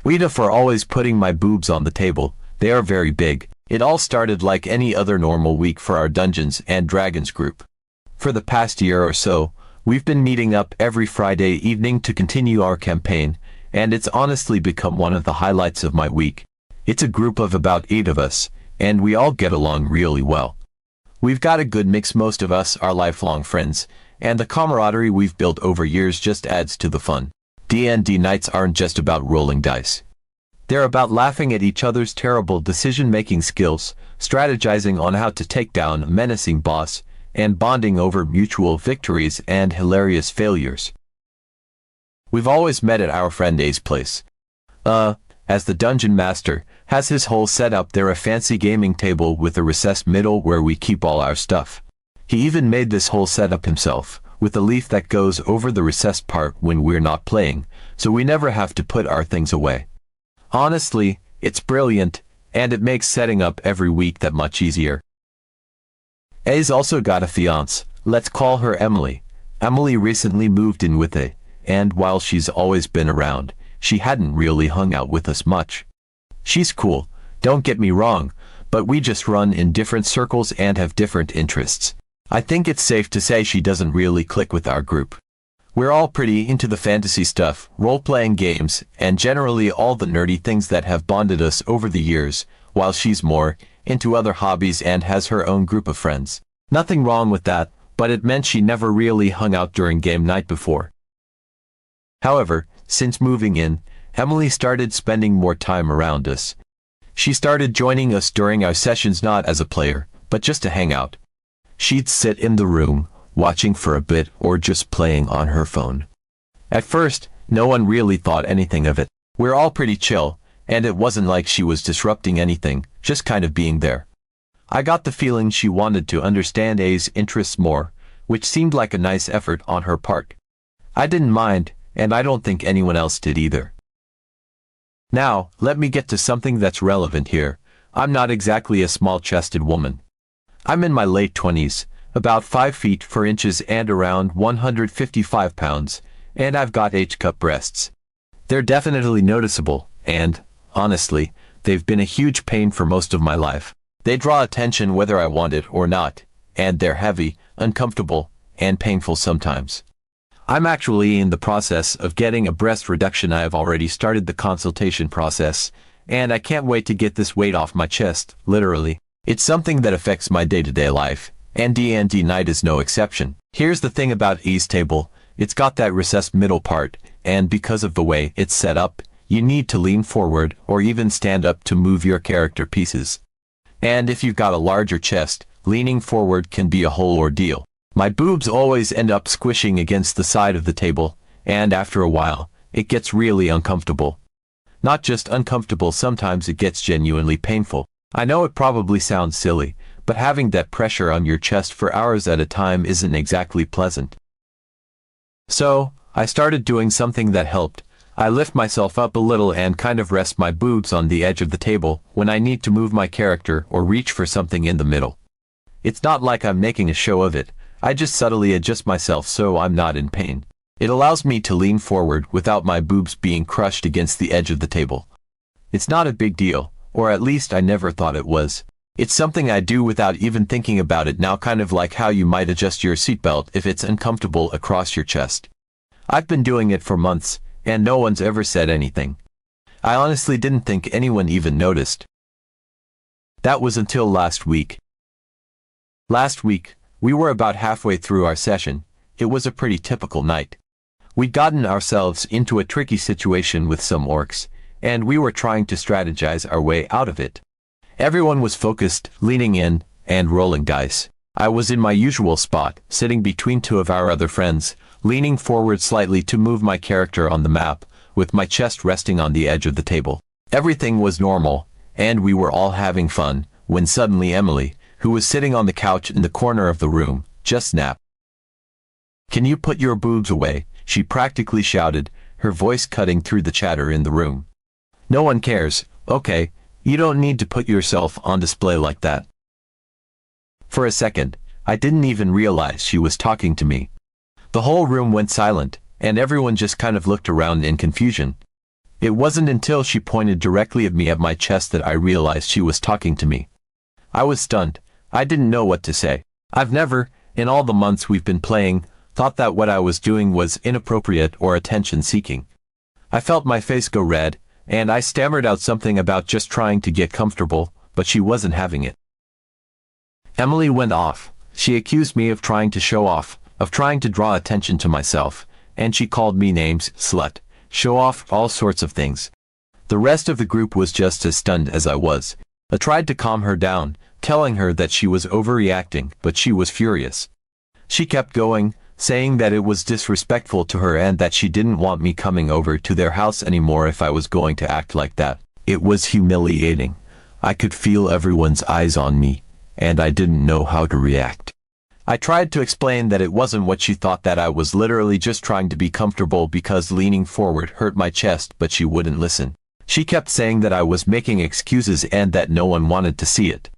AITA for always putting my boobs on the table. They are very big. It all started like any other normal week for our Dungeons and Dragons group. For the past year or so, we've been meeting up every Friday evening to continue our campaign, and it's honestly become one of the highlights of my week. It's a group of about 8 of us, and we all get along really well. We've got a good mix. Most of us are lifelong friends, and the camaraderie we've built over years just adds to the fun. D&D nights aren't just about rolling dice. They're about laughing at each other's terrible decision-making skills, strategizing on how to take down a menacing boss, and bonding over mutual victories and hilarious failures. We've always met at our friend A's place. As the dungeon master, has his whole setup there, a fancy gaming table with a recessed middle where we keep all our stuff. He even made this whole setup himself, with a leaf that goes over the recessed part when we're not playing, so we never have to put our things away. Honestly, it's brilliant, and it makes setting up every week that much easier. A's also got a fiancée, let's call her Emily. Emily recently moved in with A, and while she's always been around, she hadn't really hung out with us much. She's cool, don't get me wrong, but we just run in different circles and have different interests. I think it's safe to say she doesn't really click with our group. We're all pretty into the fantasy stuff, role-playing games, and generally all the nerdy things that have bonded us over the years, while she's more into other hobbies and has her own group of friends. Nothing wrong with that, but it meant she never really hung out during game night before. However, since moving in, Emily started spending more time around us. She started joining us during our sessions not as a player, but just to hang out. She'd sit in the room, watching for a bit or just playing on her phone. At first, no one really thought anything of it. We're all pretty chill, and it wasn't like she was disrupting anything, just kind of being there. I got the feeling she wanted to understand A's interests more, which seemed like a nice effort on her part. I didn't mind, and I don't think anyone else did either. Now, let me get to something that's relevant here. I'm not exactly a small-chested woman. I'm in my late 20s, about 5 feet 4 inches and around 155 pounds, and I've got H-cup breasts. They're definitely noticeable, and, honestly, they've been a huge pain for most of my life. They draw attention whether I want it or not, and they're heavy, uncomfortable, and painful sometimes. I'm actually in the process of getting a breast reduction. I have already started the consultation process, and I can't wait to get this weight off my chest, literally. It's something that affects my day-to-day life, and D&D night is no exception. Here's the thing about E's table, it's got that recessed middle part, and because of the way it's set up, you need to lean forward or even stand up to move your character pieces. And if you've got a larger chest, leaning forward can be a whole ordeal. My boobs always end up squishing against the side of the table, and after a while, it gets really uncomfortable. Not just uncomfortable, sometimes it gets genuinely painful. I know it probably sounds silly, but having that pressure on your chest for hours at a time isn't exactly pleasant. So, I started doing something that helped. I lift myself up a little and kind of rest my boobs on the edge of the table when I need to move my character or reach for something in the middle. It's not like I'm making a show of it. I just subtly adjust myself so I'm not in pain. It allows me to lean forward without my boobs being crushed against the edge of the table. It's not a big deal, or at least I never thought it was. It's something I do without even thinking about it now, kind of like how you might adjust your seatbelt if it's uncomfortable across your chest. I've been doing it for months, and no one's ever said anything. I honestly didn't think anyone even noticed. That was until last week. Last week, we were about halfway through our session. It was a pretty typical night. We'd gotten ourselves into a tricky situation with some orcs, and we were trying to strategize our way out of it. Everyone was focused, leaning in, and rolling dice. I was in my usual spot, sitting between 2 of our other friends, leaning forward slightly to move my character on the map, with my chest resting on the edge of the table. Everything was normal, and we were all having fun, when suddenly Emily, who was sitting on the couch in the corner of the room, just snapped. "Can you put your boobs away?" she practically shouted, her voice cutting through the chatter in the room. "No one cares, okay? You don't need to put yourself on display like that." For a second, I didn't even realize she was talking to me. The whole room went silent, and everyone just kind of looked around in confusion. It wasn't until she pointed directly at me at my chest that I realized she was talking to me. I was stunned. I didn't know what to say. I've never, in all the months we've been playing, thought that what I was doing was inappropriate or attention-seeking. I felt my face go red, and I stammered out something about just trying to get comfortable, but she wasn't having it. Emily went off. She accused me of trying to show off, of trying to draw attention to myself, and she called me names, slut, show off, all sorts of things. The rest of the group was just as stunned as I was. I tried to calm her down, telling her that she was overreacting, but she was furious. She kept going, saying that it was disrespectful to her and that she didn't want me coming over to their house anymore if I was going to act like that. It was humiliating. I could feel everyone's eyes on me, and I didn't know how to react. I tried to explain that it wasn't what she thought, that I was literally just trying to be comfortable because leaning forward hurt my chest, but she wouldn't listen. She kept saying that I was making excuses and that no one wanted to see it.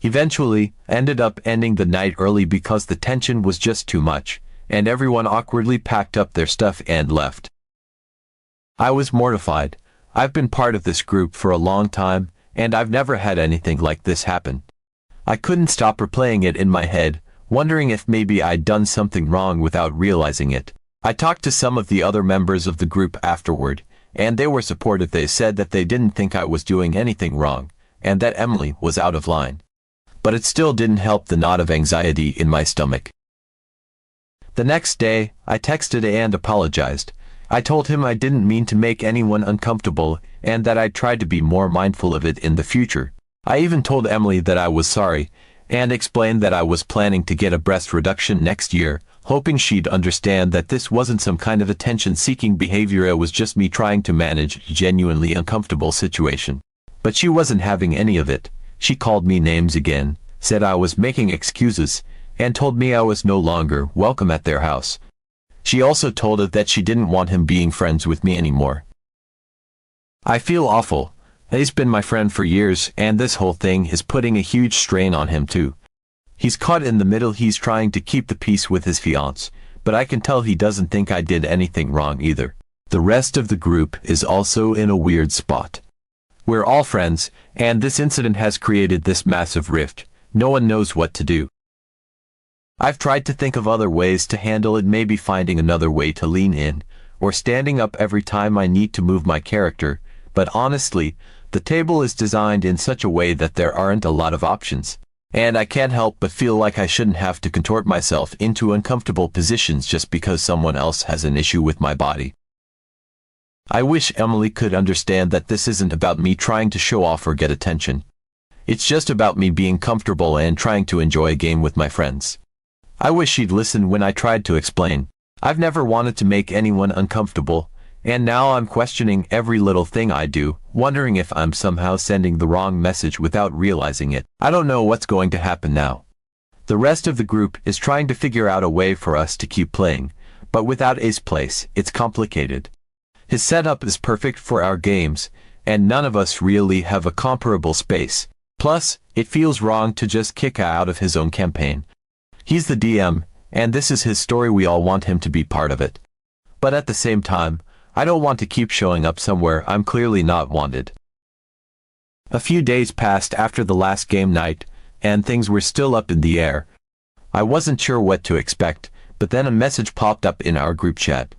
Eventually, I ended up ending the night early because the tension was just too much, and everyone awkwardly packed up their stuff and left. I was mortified. I've been part of this group for a long time, and I've never had anything like this happen. I couldn't stop replaying it in my head, wondering if maybe I'd done something wrong without realizing it. I talked to some of the other members of the group afterward, and they were supportive. They said that they didn't think I was doing anything wrong, and that Emily was out of line. But it still didn't help the knot of anxiety in my stomach. The next day, I texted and apologized. I told him I didn't mean to make anyone uncomfortable, and that I'd try to be more mindful of it in the future. I even told Emily that I was sorry, and explained that I was planning to get a breast reduction next year, hoping she'd understand that this wasn't some kind of attention-seeking behavior. It was just me trying to manage a genuinely uncomfortable situation. But she wasn't having any of it. She called me names again, said I was making excuses, and told me I was no longer welcome at their house. She also told her that she didn't want him being friends with me anymore. I feel awful. He's been my friend for years, and this whole thing is putting a huge strain on him too. He's caught in the middle. He's trying to keep the peace with his fiancée, but I can tell he doesn't think I did anything wrong either. The rest of the group is also in a weird spot. We're all friends, and this incident has created this massive rift. No one knows what to do. I've tried to think of other ways to handle it, maybe finding another way to lean in, or standing up every time I need to move my character, but honestly, the table is designed in such a way that there aren't a lot of options, and I can't help but feel like I shouldn't have to contort myself into uncomfortable positions just because someone else has an issue with my body. I wish Emily could understand that this isn't about me trying to show off or get attention. It's just about me being comfortable and trying to enjoy a game with my friends. I wish she'd listen when I tried to explain. I've never wanted to make anyone uncomfortable, and now I'm questioning every little thing I do, wondering if I'm somehow sending the wrong message without realizing it. I don't know what's going to happen now. The rest of the group is trying to figure out a way for us to keep playing, but without A's place, it's complicated. His setup is perfect for our games, and none of us really have a comparable space. Plus, it feels wrong to just kick out of his own campaign. He's the DM, and this is his story. We all want him to be part of it. But at the same time, I don't want to keep showing up somewhere I'm clearly not wanted. A few days passed after the last game night, and things were still up in the air. I wasn't sure what to expect, but then a message popped up in our group chat.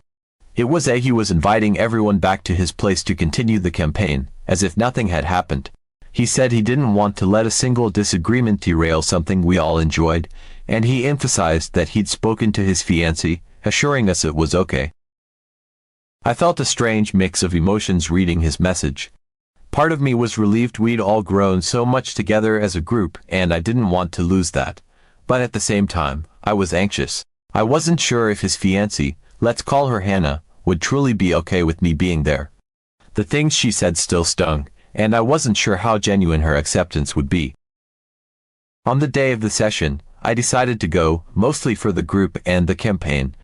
It was A. He was inviting everyone back to his place to continue the campaign, as if nothing had happened. He said he didn't want to let a single disagreement derail something we all enjoyed, and he emphasized that he'd spoken to his fiancée, assuring us it was okay. I felt a strange mix of emotions reading his message. Part of me was relieved. We'd all grown so much together as a group, and I didn't want to lose that. But at the same time, I was anxious. I wasn't sure if his fiancée, let's call her Hannah, would truly be okay with me being there. The things she said still stung, and I wasn't sure how genuine her acceptance would be. On the day of the session, I decided to go, mostly for the group and the campaign.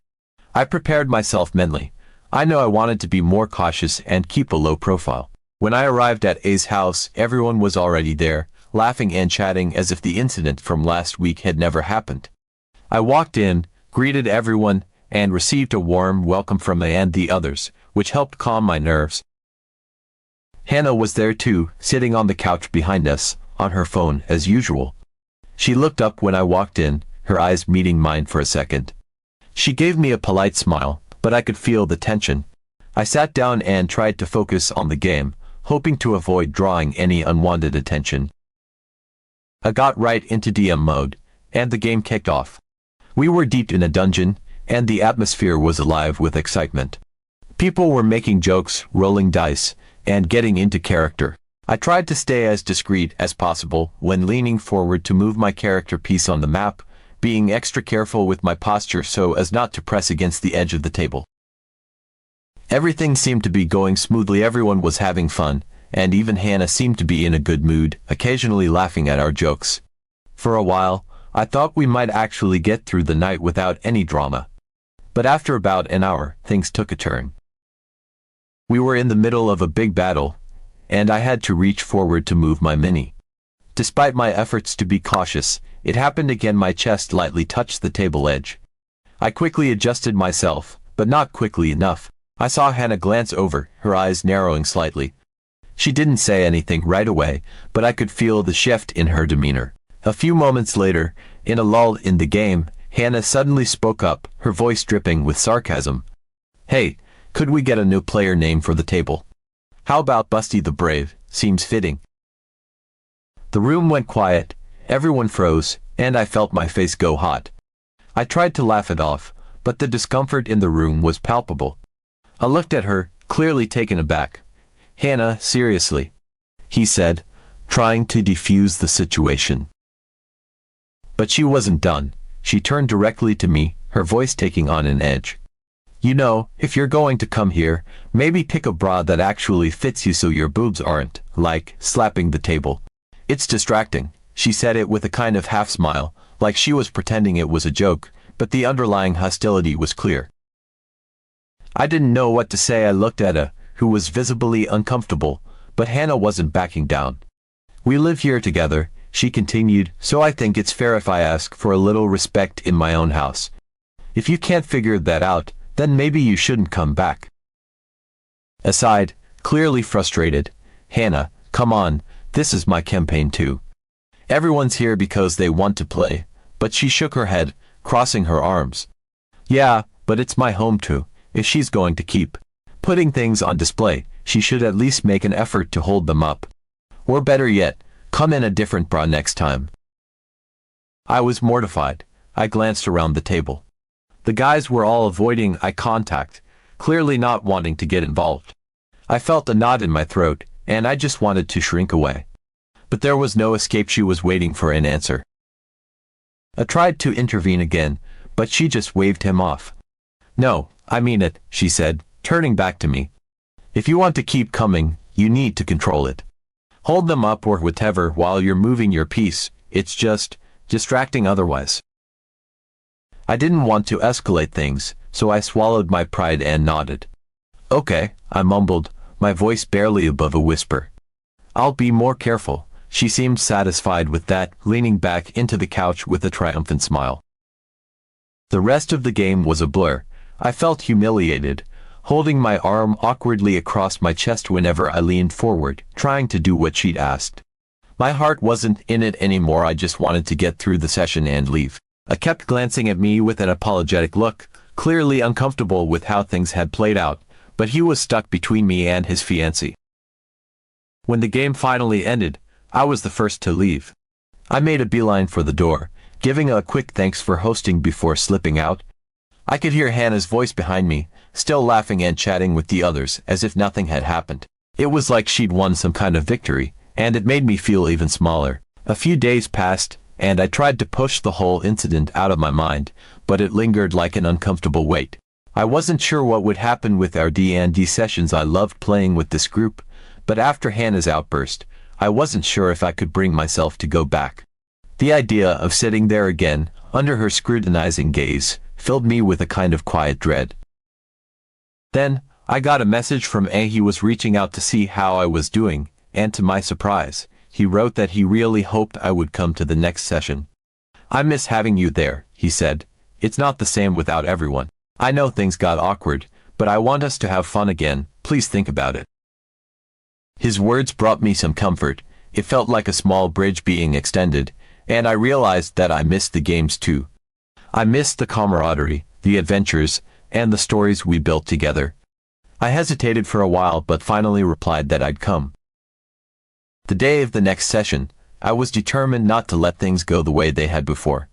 I prepared myself mentally. I know I wanted to be more cautious and keep a low profile. When I arrived at A's house, everyone was already there, laughing and chatting as if the incident from last week had never happened. I walked in, greeted everyone, and received a warm welcome from A and the others, which helped calm my nerves. Hannah was there too, sitting on the couch behind us, on her phone as usual. She looked up when I walked in, her eyes meeting mine for a second. She gave me a polite smile, but I could feel the tension. I sat down and tried to focus on the game, hoping to avoid drawing any unwanted attention. I got right into DM mode, and the game kicked off. We were deep in a dungeon, and the atmosphere was alive with excitement. People were making jokes, rolling dice, and getting into character. I tried to stay as discreet as possible when leaning forward to move my character piece on the map, being extra careful with my posture so as not to press against the edge of the table. Everything seemed to be going smoothly, everyone was having fun, and even Hannah seemed to be in a good mood, occasionally laughing at our jokes. For a while, I thought we might actually get through the night without any drama. But after about an hour, things took a turn. We were in the middle of a big battle, and I had to reach forward to move my mini. Despite my efforts to be cautious, it happened again. My chest lightly touched the table edge. I quickly adjusted myself, but not quickly enough. I saw Hannah glance over, her eyes narrowing slightly. She didn't say anything right away, but I could feel the shift in her demeanor. A few moments later, in a lull in the game, Hannah suddenly spoke up, her voice dripping with sarcasm. "Hey, could we get a new player name for the table? How about Busty the Brave? Seems fitting." The room went quiet, everyone froze, and I felt my face go hot. I tried to laugh it off, but the discomfort in the room was palpable. I looked at her, clearly taken aback. "Hannah, seriously," he said, trying to defuse the situation. But she wasn't done. She turned directly to me, her voice taking on an edge. "You know, if you're going to come here, maybe pick a bra that actually fits you so your boobs aren't, like, slapping the table. It's distracting." She said it with a kind of half-smile, like she was pretending it was a joke, but the underlying hostility was clear. I didn't know what to say. I looked at her, who was visibly uncomfortable, but Hannah wasn't backing down. "We live here together," she continued, "so I think it's fair if I ask for a little respect in my own house. If you can't figure that out, then maybe you shouldn't come back." Aside, clearly frustrated, "Hannah, come on, this is my campaign too. Everyone's here because they want to play," but she shook her head, crossing her arms. "Yeah, but it's my home too. If she's going to keep putting things on display, she should at least make an effort to hold them up. Or better yet, come in a different bra next time." I was mortified. I glanced around the table. The guys were all avoiding eye contact, clearly not wanting to get involved. I felt a knot in my throat, and I just wanted to shrink away. But there was no escape. She was waiting for an answer. I tried to intervene again, but she just waved him off. "No, I mean it," she said, turning back to me. "If you want to keep coming, you need to control it. Hold them up or whatever while you're moving your piece. It's just distracting otherwise." I didn't want to escalate things, so I swallowed my pride and nodded. "Okay," I mumbled, my voice barely above a whisper. "I'll be more careful." She seemed satisfied with that, leaning back into the couch with a triumphant smile. The rest of the game was a blur. I felt humiliated, holding my arm awkwardly across my chest whenever I leaned forward, trying to do what she'd asked. My heart wasn't in it anymore. I just wanted to get through the session and leave. I kept glancing at me with an apologetic look, clearly uncomfortable with how things had played out, but he was stuck between me and his fiancée. When the game finally ended, I was the first to leave. I made a beeline for the door, giving a quick thanks for hosting before slipping out. I could hear Hannah's voice behind me, still laughing and chatting with the others as if nothing had happened. It was like she'd won some kind of victory, and it made me feel even smaller. A few days passed, and I tried to push the whole incident out of my mind, but it lingered like an uncomfortable weight. I wasn't sure what would happen with our D&D sessions. I loved playing with this group, but after Hannah's outburst, I wasn't sure if I could bring myself to go back. The idea of sitting there again, under her scrutinizing gaze, filled me with a kind of quiet dread. Then, I got a message from A. He was reaching out to see how I was doing, and to my surprise, he wrote that he really hoped I would come to the next session. "I miss having you there," he said. "It's not the same without everyone. I know things got awkward, but I want us to have fun again. Please think about it." His words brought me some comfort. It felt like a small bridge being extended, and I realized that I missed the games too. I missed the camaraderie, the adventures, and the stories we built together. I hesitated for a while but finally replied that I'd come. The day of the next session, I was determined not to let things go the way they had before.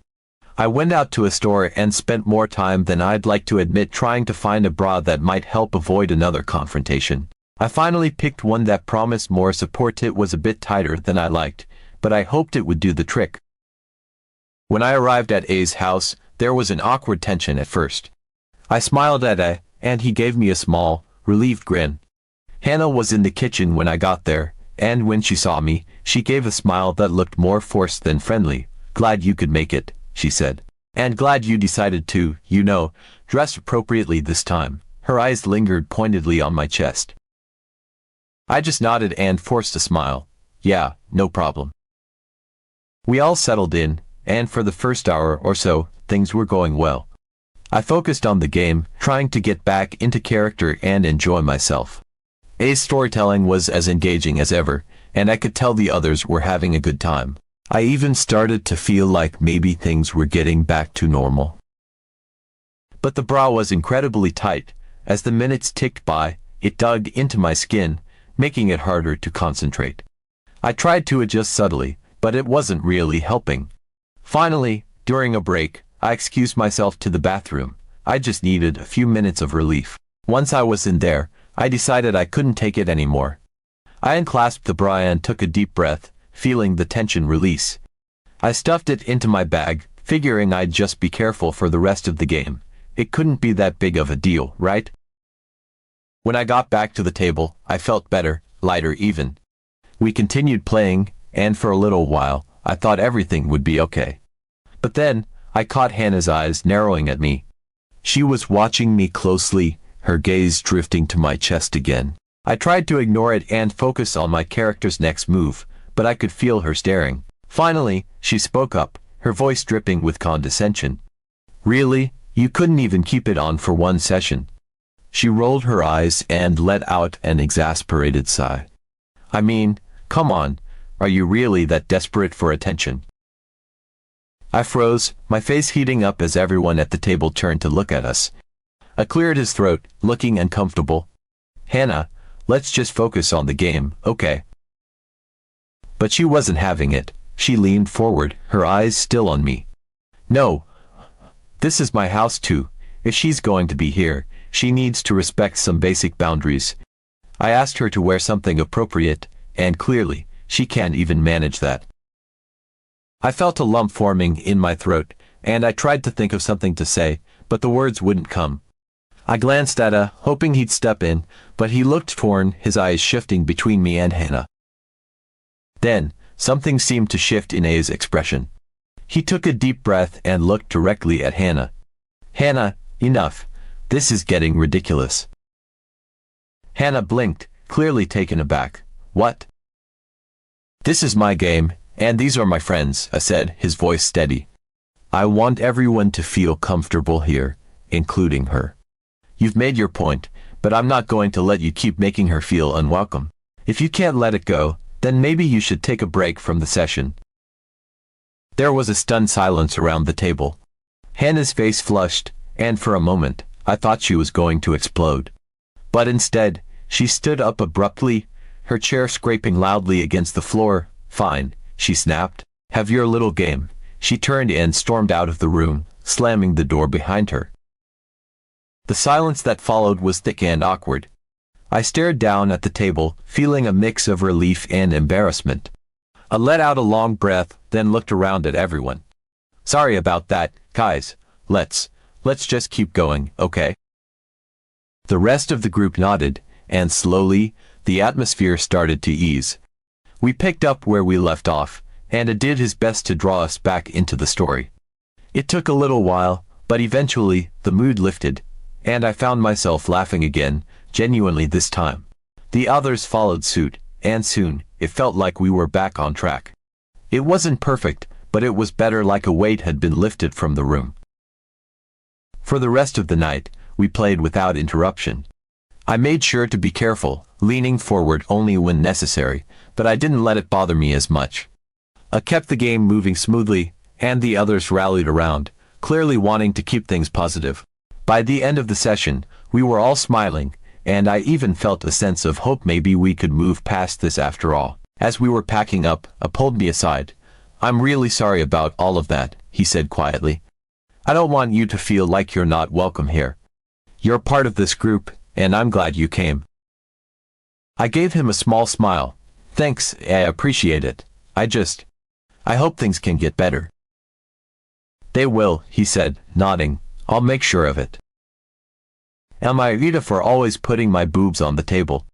I went out to a store and spent more time than I'd like to admit trying to find a bra that might help avoid another confrontation. I finally picked one that promised more support. It was a bit tighter than I liked, but I hoped it would do the trick. When I arrived at A's house, there was an awkward tension at first. I smiled at A, and he gave me a small, relieved grin. Hannah was in the kitchen when I got there, and when she saw me, she gave a smile that looked more forced than friendly. "Glad you could make it," she said. "And glad you decided to, dress appropriately this time." Her eyes lingered pointedly on my chest. I just nodded and forced a smile. "Yeah, no problem." We all settled in, and for the first hour or so, things were going well. I focused on the game, trying to get back into character and enjoy myself. A's storytelling was as engaging as ever, and I could tell the others were having a good time. I even started to feel like maybe things were getting back to normal. But the bra was incredibly tight. As the minutes ticked by, it dug into my skin, making it harder to concentrate. I tried to adjust subtly, but it wasn't really helping. Finally, during a break, I excused myself to the bathroom. I just needed a few minutes of relief. Once I was in there, I decided I couldn't take it anymore. I unclasped the bra and took a deep breath, feeling the tension release. I stuffed it into my bag, figuring I'd just be careful for the rest of the game. It couldn't be that big of a deal, right? When I got back to the table, I felt better, lighter even. We continued playing, and for a little while, I thought everything would be okay. But then, I caught Hannah's eyes narrowing at me. She was watching me closely, her gaze drifting to my chest again. I tried to ignore it and focus on my character's next move, but I could feel her staring. Finally, she spoke up, her voice dripping with condescension. "Really? You couldn't even keep it on for one session?" She rolled her eyes and let out an exasperated sigh. "I mean, come on, are you really that desperate for attention?" I froze, my face heating up as everyone at the table turned to look at us. I cleared his throat, looking uncomfortable. "Hannah, let's just focus on the game, okay?" But she wasn't having it. She leaned forward, her eyes still on me. "No. This is my house too. If she's going to be here, she needs to respect some basic boundaries." I asked her to wear something appropriate, and clearly, she can't even manage that. I felt a lump forming in my throat, and I tried to think of something to say, but the words wouldn't come. I glanced at A, hoping he'd step in, but he looked torn, his eyes shifting between me and Hannah. Then, something seemed to shift in A's expression. He took a deep breath and looked directly at Hannah. "Hannah, enough. This is getting ridiculous." Hannah blinked, clearly taken aback. "What?" "This is my game, and these are my friends," I said, his voice steady. "I want everyone to feel comfortable here, including her. You've made your point, but I'm not going to let you keep making her feel unwelcome. If you can't let it go, then maybe you should take a break from the session." There was a stunned silence around the table. Hannah's face flushed, and for a moment, I thought she was going to explode. But instead, she stood up abruptly, her chair scraping loudly against the floor. "Fine," she snapped. "Have your little game." She turned and stormed out of the room, slamming the door behind her. The silence that followed was thick and awkward. I stared down at the table, feeling a mix of relief and embarrassment. I let out a long breath, then looked around at everyone. "Sorry about that, guys. Let's just keep going, okay?" The rest of the group nodded, and slowly, the atmosphere started to ease. We picked up where we left off, and Ed did his best to draw us back into the story. It took a little while, but eventually, the mood lifted, and I found myself laughing again, genuinely this time. The others followed suit, and soon, it felt like we were back on track. It wasn't perfect, but it was better, like a weight had been lifted from the room. For the rest of the night, we played without interruption. I made sure to be careful, leaning forward only when necessary, but I didn't let it bother me as much. I kept the game moving smoothly, and the others rallied around, clearly wanting to keep things positive. By the end of the session, we were all smiling, and I even felt a sense of hope maybe we could move past this after all. As we were packing up, I pulled me aside. "I'm really sorry about all of that," he said quietly. "I don't want you to feel like you're not welcome here. You're part of this group, and I'm glad you came." I gave him a small smile. "Thanks, I appreciate it. I hope things can get better." "They will," he said, nodding. "I'll make sure of it." Am I AITA for always putting my boobs on the table?